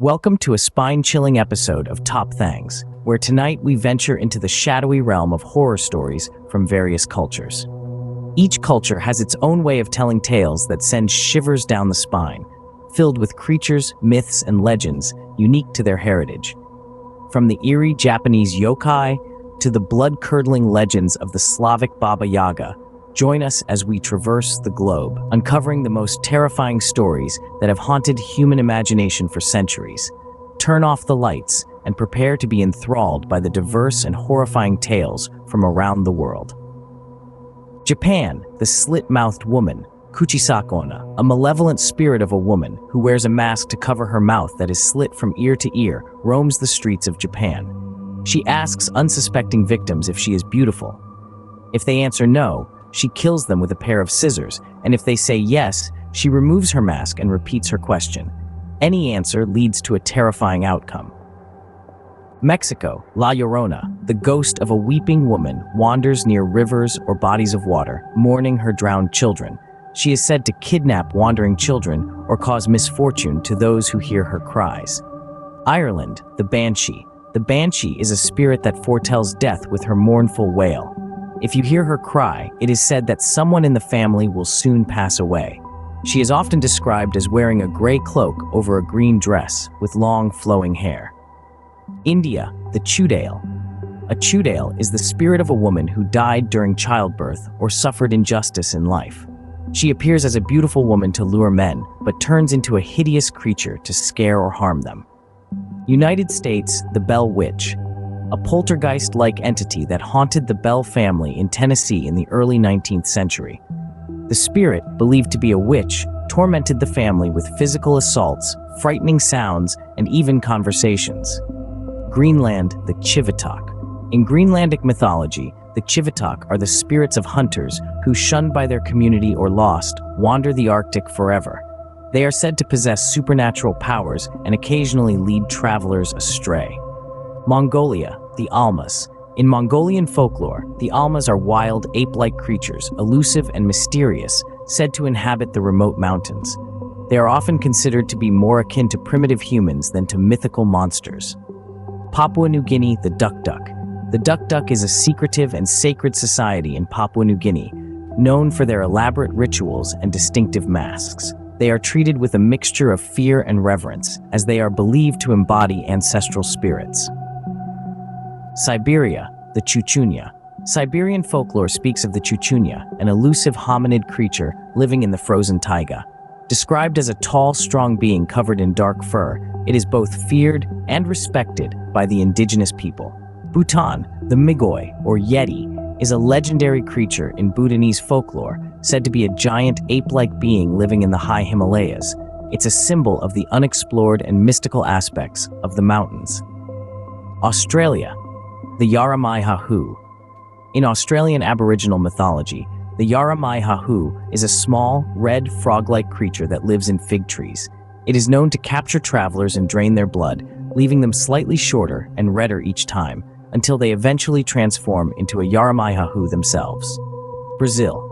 Welcome to a spine-chilling episode of Top Thangs, where tonight we venture into the shadowy realm of horror stories from various cultures. Each culture has its own way of telling tales that send shivers down the spine, filled with creatures, myths, and legends unique to their heritage. From the eerie Japanese yokai to the blood-curdling legends of the Slavic Baba Yaga, join us as we traverse the globe, uncovering the most terrifying stories that have haunted human imagination for centuries. Turn off the lights and prepare to be enthralled by the diverse and horrifying tales from around the world. Japan, the Slit-Mouthed Woman, Kuchisake-onna, a malevolent spirit of a woman who wears a mask to cover her mouth that is slit from ear to ear, roams the streets of Japan. She asks unsuspecting victims if she is beautiful. If they answer no, she kills them with a pair of scissors, and if they say yes, she removes her mask and repeats her question. Any answer leads to a terrifying outcome. Mexico, La Llorona, the ghost of a weeping woman, wanders near rivers or bodies of water, mourning her drowned children. She is said to kidnap wandering children or cause misfortune to those who hear her cries. Ireland, the Banshee. The Banshee is a spirit that foretells death with her mournful wail. If you hear her cry, it is said that someone in the family will soon pass away. She is often described as wearing a gray cloak over a green dress with long flowing hair. India, the Chudail. A Chudail is the spirit of a woman who died during childbirth or suffered injustice in life. She appears as a beautiful woman to lure men, but turns into a hideous creature to scare or harm them. United States, the Bell Witch. A poltergeist-like entity that haunted the Bell family in Tennessee in the early 19th century. The spirit, believed to be a witch, tormented the family with physical assaults, frightening sounds, and even conversations. Greenland, the Qivittoq. In Greenlandic mythology, the Qivittoq are the spirits of hunters who, shunned by their community or lost, wander the Arctic forever. They are said to possess supernatural powers and occasionally lead travelers astray. Mongolia, the Almas. In Mongolian folklore, the Almas are wild, ape-like creatures, elusive and mysterious, said to inhabit the remote mountains. They are often considered to be more akin to primitive humans than to mythical monsters. Papua New Guinea, the Duk-Duk. The Duk-Duk is a secretive and sacred society in Papua New Guinea, known for their elaborate rituals and distinctive masks. They are treated with a mixture of fear and reverence, as they are believed to embody ancestral spirits. Siberia, the Chuchunya. Siberian folklore speaks of the Chuchunya, an elusive hominid creature living in the frozen taiga. Described as a tall, strong being covered in dark fur, it is both feared and respected by the indigenous people. Bhutan, the Migoi, or Yeti, is a legendary creature in Bhutanese folklore, said to be a giant ape-like being living in the high Himalayas. It's a symbol of the unexplored and mystical aspects of the mountains. Australia, the Yara-ma-yha-who. In Australian Aboriginal mythology, the Yara-ma-yha-who is a small, red, frog-like creature that lives in fig trees. It is known to capture travelers and drain their blood, leaving them slightly shorter and redder each time, until they eventually transform into a Yara-ma-yha-who themselves. Brazil.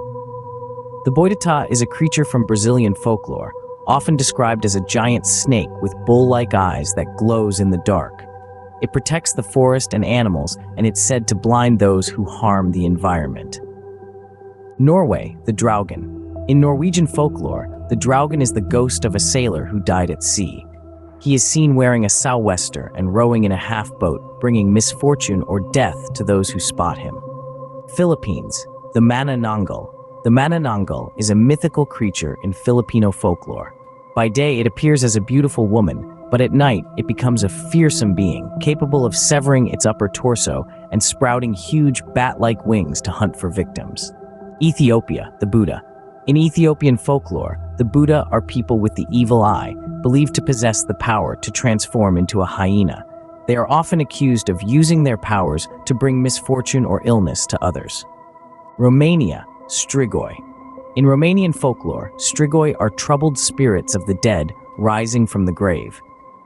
The Boitatá is a creature from Brazilian folklore, often described as a giant snake with bull-like eyes that glows in the dark. It protects the forest and animals, and it's said to blind those who harm the environment. Norway, the Draugen. In Norwegian folklore, the Draugen is the ghost of a sailor who died at sea. He is seen wearing a sou'wester and rowing in a half-boat, bringing misfortune or death to those who spot him. Philippines, the Manananggal. The Manananggal is a mythical creature in Filipino folklore. By day, it appears as a beautiful woman, but at night, it becomes a fearsome being, capable of severing its upper torso and sprouting huge bat-like wings to hunt for victims. Ethiopia, the Buddha. In Ethiopian folklore, the Buddha are people with the evil eye, believed to possess the power to transform into a hyena. They are often accused of using their powers to bring misfortune or illness to others. Romania, Strigoi. In Romanian folklore, Strigoi are troubled spirits of the dead rising from the grave.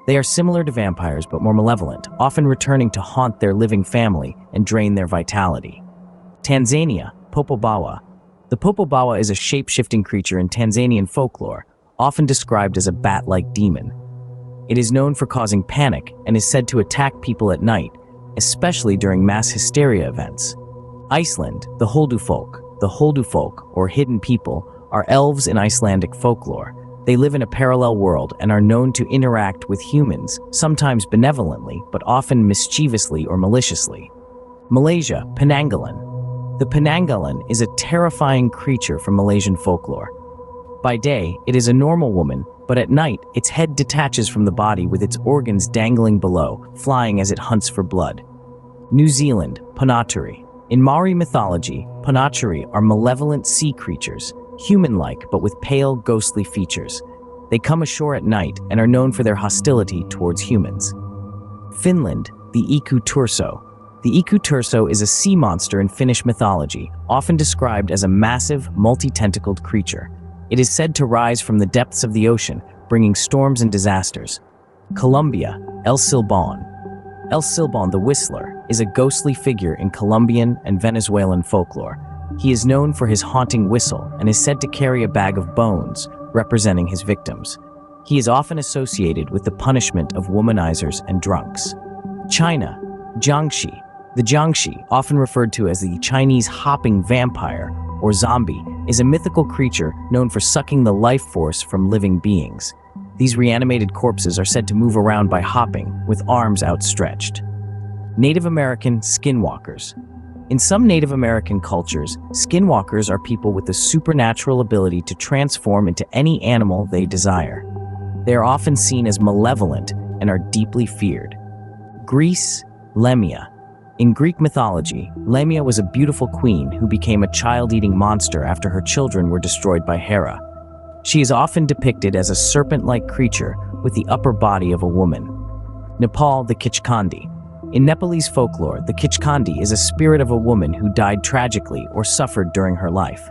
They are similar to vampires but more malevolent, often returning to haunt their living family and drain their vitality. Tanzania, Popobawa. The Popobawa is a shape-shifting creature in Tanzanian folklore, often described as a bat-like demon. It is known for causing panic and is said to attack people at night, especially during mass hysteria events. Iceland, the Huldufolk, or hidden people, are elves in Icelandic folklore. They live in a parallel world and are known to interact with humans, sometimes benevolently, but often mischievously or maliciously. Malaysia, Penanggalan. The Penanggalan is a terrifying creature from Malaysian folklore. By day, it is a normal woman, but at night, its head detaches from the body with its organs dangling below, flying as it hunts for blood. New Zealand, Ponaturi. In Maori mythology, Ponaturi are malevolent sea creatures, human-like but with pale, ghostly features. They come ashore at night and are known for their hostility towards humans. Finland, the Iku-Turso. The Iku-Turso is a sea monster in Finnish mythology, often described as a massive, multi-tentacled creature. It is said to rise from the depths of the ocean, bringing storms and disasters. Colombia, El Silbón. El Silbón the Whistler is a ghostly figure in Colombian and Venezuelan folklore. He is known for his haunting whistle and is said to carry a bag of bones, representing his victims. He is often associated with the punishment of womanizers and drunks. China, Jiangshi. The Jiangshi, often referred to as the Chinese hopping vampire or zombie, is a mythical creature known for sucking the life force from living beings. These reanimated corpses are said to move around by hopping, with arms outstretched. Native American skinwalkers. In some Native American cultures, skinwalkers are people with the supernatural ability to transform into any animal they desire. They are often seen as malevolent and are deeply feared. Greece, Lemia. In Greek mythology, Lemia was a beautiful queen who became a child-eating monster after her children were destroyed by Hera. She is often depicted as a serpent-like creature with the upper body of a woman. Nepal, the Kichkandi. In Nepalese folklore, the Kichkandi is a spirit of a woman who died tragically or suffered during her life.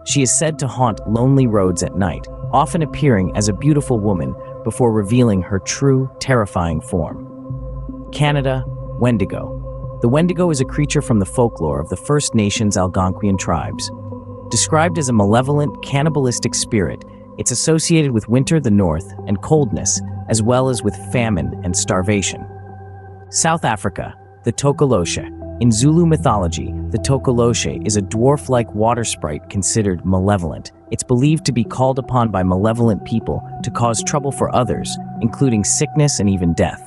She is said to haunt lonely roads at night, often appearing as a beautiful woman before revealing her true, terrifying form. Canada, Wendigo. The Wendigo is a creature from the folklore of the First Nations Algonquian tribes. Described as a malevolent, cannibalistic spirit, it's associated with winter, the north, and coldness, as well as with famine and starvation. South Africa, the Tokoloshe. In Zulu mythology, the Tokoloshe is a dwarf-like water sprite considered malevolent. It's believed to be called upon by malevolent people to cause trouble for others, including sickness and even death.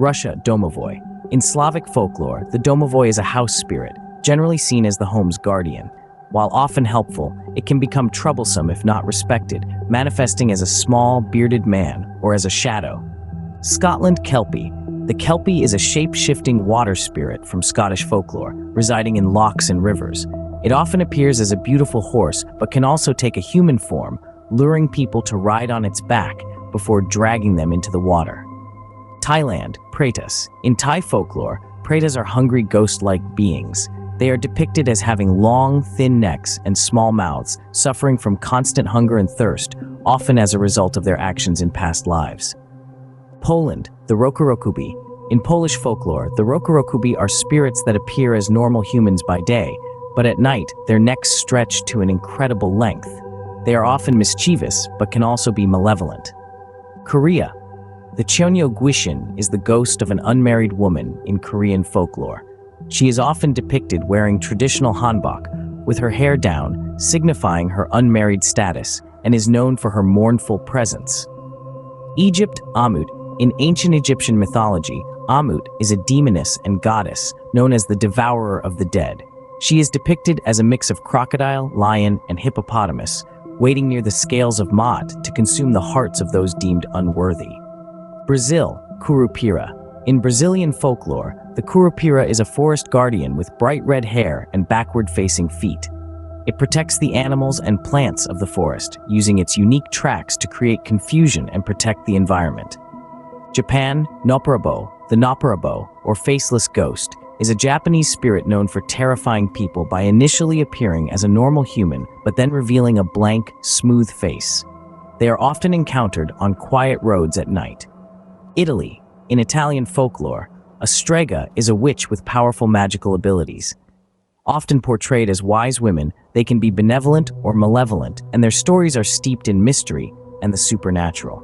Russia, Domovoi. In Slavic folklore, the Domovoi is a house spirit, generally seen as the home's guardian. While often helpful, it can become troublesome if not respected, manifesting as a small, bearded man or as a shadow. Scotland, Kelpie. The Kelpie is a shape-shifting water spirit from Scottish folklore, residing in lochs and rivers. It often appears as a beautiful horse, but can also take a human form, luring people to ride on its back before dragging them into the water. Thailand, Pretas. In Thai folklore, Pretas are hungry ghost-like beings. They are depicted as having long, thin necks and small mouths, suffering from constant hunger and thirst, often as a result of their actions in past lives. Poland, the Rokurokubi. In Polish folklore, the Rokurokubi are spirits that appear as normal humans by day, but at night, their necks stretch to an incredible length. They are often mischievous, but can also be malevolent. Korea. The Cheonyo Gwishin is the ghost of an unmarried woman in Korean folklore. She is often depicted wearing traditional hanbok, with her hair down, signifying her unmarried status, and is known for her mournful presence. Egypt, Amut. In ancient Egyptian mythology, Amut is a demoness and goddess known as the devourer of the dead. She is depicted as a mix of crocodile, lion, and hippopotamus, waiting near the scales of Maat to consume the hearts of those deemed unworthy. Brazil, Curupira. In Brazilian folklore, the Curupira is a forest guardian with bright red hair and backward-facing feet. It protects the animals and plants of the forest, using its unique tracks to create confusion and protect the environment. Japan, Noppera-bō. The Noppera-bō, or faceless ghost, is a Japanese spirit known for terrifying people by initially appearing as a normal human, but then revealing a blank, smooth face. They are often encountered on quiet roads at night. Italy. In Italian folklore, a strega is a witch with powerful magical abilities. Often portrayed as wise women, they can be benevolent or malevolent, and their stories are steeped in mystery and the supernatural.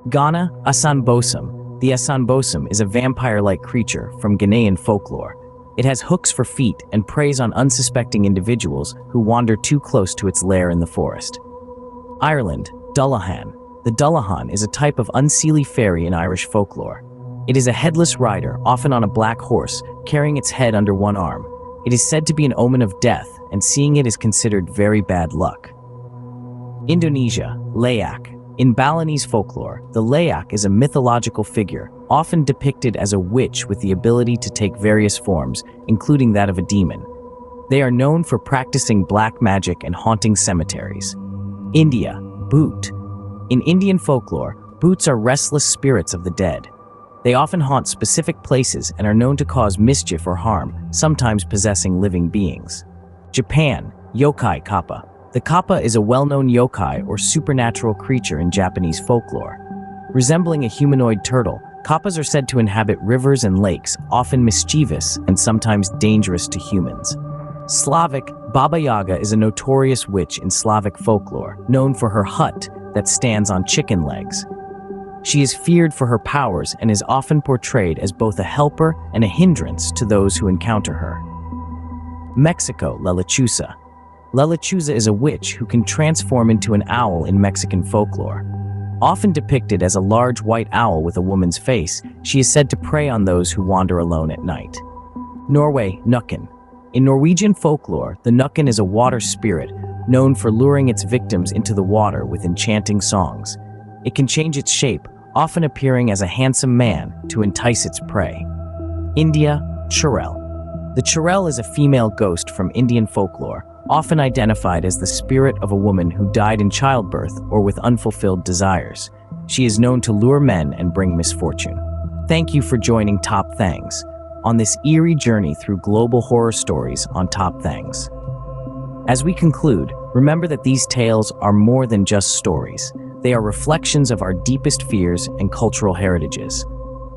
Ghana Asanbosum. The Asanbosum is a vampire-like creature from Ghanaian folklore. It has hooks for feet and preys on unsuspecting individuals who wander too close to its lair in the forest. Ireland Dullahan. The Dullahan is a type of unseelie fairy in Irish folklore. It is a headless rider, often on a black horse, carrying its head under one arm. It is said to be an omen of death, and seeing it is considered very bad luck. Indonesia Lechuza. In Balinese folklore, the Lechuza is a mythological figure, often depicted as a witch with the ability to take various forms, including that of a demon. They are known for practicing black magic and haunting cemeteries. India Bhoot. In Indian folklore, Bhoots are restless spirits of the dead. They often haunt specific places and are known to cause mischief or harm, sometimes possessing living beings. Japan Yokai Kappa. The kappa is a well-known yokai or supernatural creature in Japanese folklore. Resembling a humanoid turtle, kappas are said to inhabit rivers and lakes, often mischievous and sometimes dangerous to humans. Slavic Baba Yaga is a notorious witch in Slavic folklore, known for her hut that stands on chicken legs. She is feared for her powers and is often portrayed as both a helper and a hindrance to those who encounter her. Mexico Lechuza. Lechuza is a witch who can transform into an owl in Mexican folklore. Often depicted as a large white owl with a woman's face, she is said to prey on those who wander alone at night. Norway Nukken. In Norwegian folklore, the Nukken is a water spirit known for luring its victims into the water with enchanting songs. It can change its shape, often appearing as a handsome man to entice its prey. India Churel. The Churel is a female ghost from Indian folklore, often identified as the spirit of a woman who died in childbirth or with unfulfilled desires. She is known to lure men and bring misfortune. Thank you for joining Top Thangs on this eerie journey through global horror stories on Top Thangs. As we conclude, remember that these tales are more than just stories. They are reflections of our deepest fears and cultural heritages.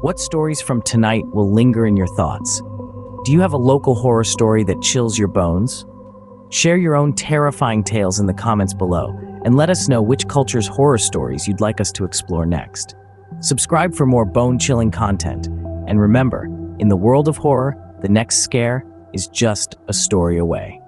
What stories from tonight will linger in your thoughts? Do you have a local horror story that chills your bones? Share your own terrifying tales in the comments below, and let us know which culture's horror stories you'd like us to explore next. Subscribe for more bone-chilling content, and remember, in the world of horror, the next scare is just a story away.